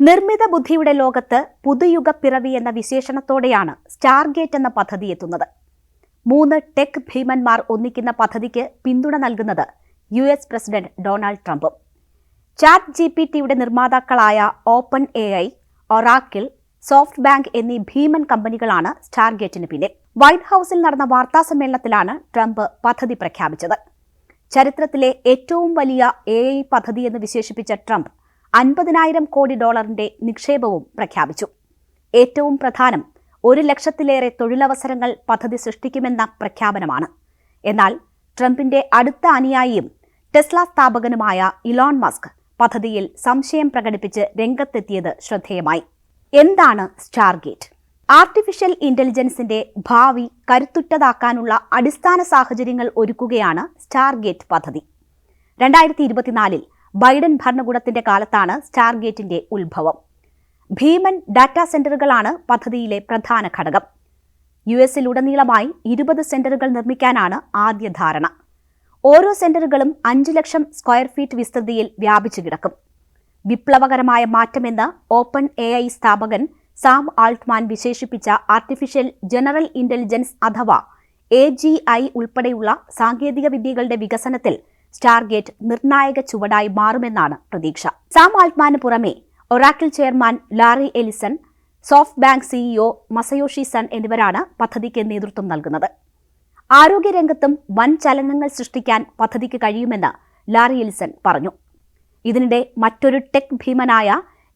നിർമ്മിത ബുദ്ധിയുടെ ലോകത്ത് പുതുയുഗ പിറവി എന്ന വിശേഷണത്തോടെയാണ് സ്റ്റാർഗേറ്റ് എന്ന പദ്ധതി എത്തുന്നത്. 3 ടെക് ഭീമന്മാർ ഒന്നിക്കുന്ന പദ്ധതിക്ക് പിന്തുണ നൽകുന്നത് US പ്രസിഡന്റ് ഡൊണാൾഡ് ട്രംപും. ചാറ്റ് GPT-യുടെ നിർമ്മാതാക്കളായ open AI, Oracle, SoftBank എന്നീ ഭീമൻ കമ്പനികളാണ് സ്റ്റാർഗേറ്റിന് പിന്നിൽ. വൈറ്റ് ഹൌസിൽ നടന്ന വാർത്താസമ്മേളനത്തിലാണ് ട്രംപ് പദ്ധതി പ്രഖ്യാപിച്ചത്. ചരിത്രത്തിലെ ഏറ്റവും വലിയ AI പദ്ധതിയെന്ന് വിശേഷിപ്പിച്ച ട്രംപ് 50,000 കോടി ഡോളറിന്റെ നിക്ഷേപവും പ്രഖ്യാപിച്ചു. ഏറ്റവും പ്രധാനം 1 ലക്ഷത്തിലേറെ തൊഴിലവസരങ്ങൾ പദ്ധതി സൃഷ്ടിക്കുമെന്ന പ്രഖ്യാപനമാണ്. എന്നാൽ ട്രംപിന്റെ അടുത്ത അനുയായിയും ടെസ്ല സ്ഥാപകനുമായ ഇലോൺ മസ്ക് പദ്ധതിയിൽ സംശയം പ്രകടിപ്പിച്ച് രംഗത്തെത്തിയത് ശ്രദ്ധേയമായി. എന്താണ് സ്റ്റാർഗേറ്റ്? ആർട്ടിഫിഷ്യൽ ഇന്റലിജൻസിന്റെ ഭാവി കരുത്തുറ്റതാക്കാനുള്ള അടിസ്ഥാന സാഹചര്യങ്ങൾ ഒരുക്കുകയാണ് സ്റ്റാർഗേറ്റ് പദ്ധതി. 2024 ബൈഡൻ ഭരണകൂടത്തിന്റെ കാലത്താണ് സ്റ്റാർഗേറ്റിന്റെ ഉത്ഭവം. ഭീമൻ ഡാറ്റാ സെന്ററുകളാണ് പദ്ധതിയിലെ പ്രധാന ഘടകം. US-ലുടനീളമായി 20 സെന്ററുകൾ നിർമ്മിക്കാനാണ് ആദ്യ ധാരണ. ഓരോ സെന്ററുകളും 5 ലക്ഷം സ്ക്വയർ ഫീറ്റ് വിസ്തൃതിയിൽ വ്യാപിച്ചു കിടക്കും. വിപ്ലവകരമായ മാറ്റമെന്ന് ഓപ്പൺ AI സ്ഥാപകൻ സാം ആൾട്ട്മാൻ വിശേഷിപ്പിച്ച ആർട്ടിഫിഷ്യൽ ജനറൽ ഇന്റലിജൻസ് അഥവാ AGI ഉൾപ്പെടെയുള്ള സാങ്കേതിക വിദ്യകളുടെ വികസനത്തിൽ സ്റ്റാർഗേറ്റ് നിർണായക ചുവടായി മാറുമെന്നാണ് പ്രതീക്ഷ. സാം ആൾട്ട്മാന് പുറമെ Oracle chairman Larry Ellison, soft bank CEO Masayoshi sun എന്നിവരാണ് പദ്ധതിക്ക് നേതൃത്വം നൽകുന്നത്. ആരോഗ്യരംഗത്തും വൻ ചലനങ്ങൾ സൃഷ്ടിക്കാൻ പദ്ധതിക്ക് കഴിയുമെന്ന് ലാറി എലിസൺ പറഞ്ഞു. ഇതിനിടെ മറ്റൊരു ടെക് ഭീമനായ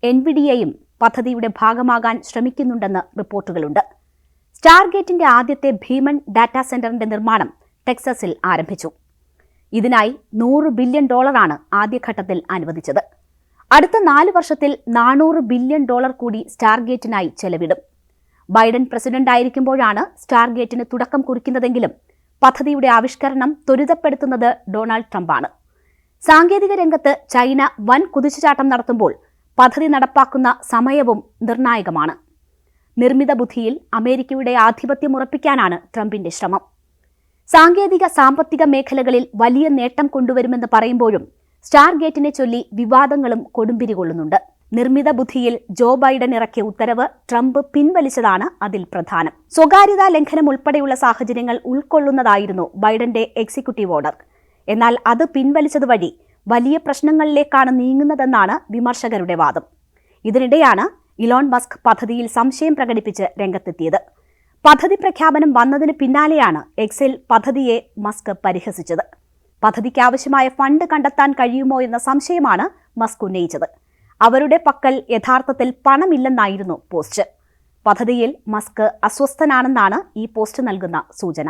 NVIDIAയും പദ്ധതിയുടെ ഭാഗമാകാൻ ശ്രമിക്കുന്നുണ്ടെന്ന് റിപ്പോർട്ടുകളുണ്ട്. സ്റ്റാർഗേറ്റിന്റെ ആദ്യത്തെ ഭീമൻ ഡാറ്റാ സെന്ററിന്റെ നിർമ്മാണം ടെക്സസിൽ ആരംഭിച്ചു. ഇതിനായി $100 ബില്യൺ ആദ്യഘട്ടത്തിൽ അനുവദിച്ചത്. അടുത്ത 4 വർഷത്തിൽ $400 ബില്യൺ കൂടി സ്റ്റാർഗേറ്റിനായി ചെലവിടും. ബൈഡൻ പ്രസിഡന്റായിരിക്കുമ്പോഴാണ് സ്റ്റാർഗേറ്റിന് തുടക്കം കുറിക്കുന്നതെങ്കിലും പദ്ധതിയുടെ ആവിഷ്കരണം ത്വരിതപ്പെടുത്തുന്നത് ഡൊണാൾഡ് ട്രംപാണ്. സാങ്കേതിക രംഗത്ത് ചൈന വൻ കുതിച്ചുചാട്ടം നടത്തുമ്പോൾ പദ്ധതി നടപ്പാക്കുന്ന സമയവും നിർണായകമാണ്. നിർമ്മിത ബുദ്ധിയിൽ അമേരിക്കയുടെ ആധിപത്യം ഉറപ്പിക്കാനാണ് ട്രംപിന്റെ ശ്രമം. സാങ്കേതിക സാമ്പത്തിക മേഖലകളിൽ വലിയ നേട്ടം കൊണ്ടുവരുമെന്ന് പറയുമ്പോഴും സ്റ്റാർഗേറ്റിനെ ചൊല്ലി വിവാദങ്ങളും കൊടുമ്പിരി കൊള്ളുന്നുണ്ട്. നിർമ്മിത ബുദ്ധിയിൽ ജോ ബൈഡൻ ഇറക്കിയ ഉത്തരവ് ട്രംപ് പിൻവലിച്ചതാണ് അതിൽ പ്രധാനം. സ്വകാര്യതാ ലംഘനം ഉൾപ്പെടെയുള്ള സാഹചര്യങ്ങൾ ഉൾക്കൊള്ളുന്നതായിരുന്നു ബൈഡന്റെ എക്സിക്യൂട്ടീവ് ഓർഡർ. എന്നാൽ അത് പിൻവലിച്ചത് വഴി വലിയ പ്രശ്നങ്ങളിലേക്കാണ് നീങ്ങുന്നതെന്നാണ് വിമർശകരുടെ വാദം. ഇതിനിടെയാണ് ഇലോൺ മസ്ക് പദ്ധതിയിൽ സംശയം പ്രകടിപ്പിച്ച് രംഗത്തെത്തിയത്. പദ്ധതി പ്രഖ്യാപനം വന്നതിന് പിന്നാലെയാണ് എക്സിൽ പദ്ധതിയെ മസ്ക് പരിഹസിച്ചത്. പദ്ധതിക്കാവശ്യമായ ഫണ്ട് കണ്ടെത്താൻ കഴിയുമോ എന്ന സംശയമാണ് മസ്ക് ഉന്നയിച്ചത്. അവരുടെ പക്കൽ യഥാർത്ഥത്തിൽ പണമില്ലെന്നായിരുന്നു പോസ്റ്റ്. പദ്ധതിയിൽ മസ്ക് അസ്വസ്ഥനാണെന്നാണ് ഈ പോസ്റ്റ് നൽകുന്ന സൂചന.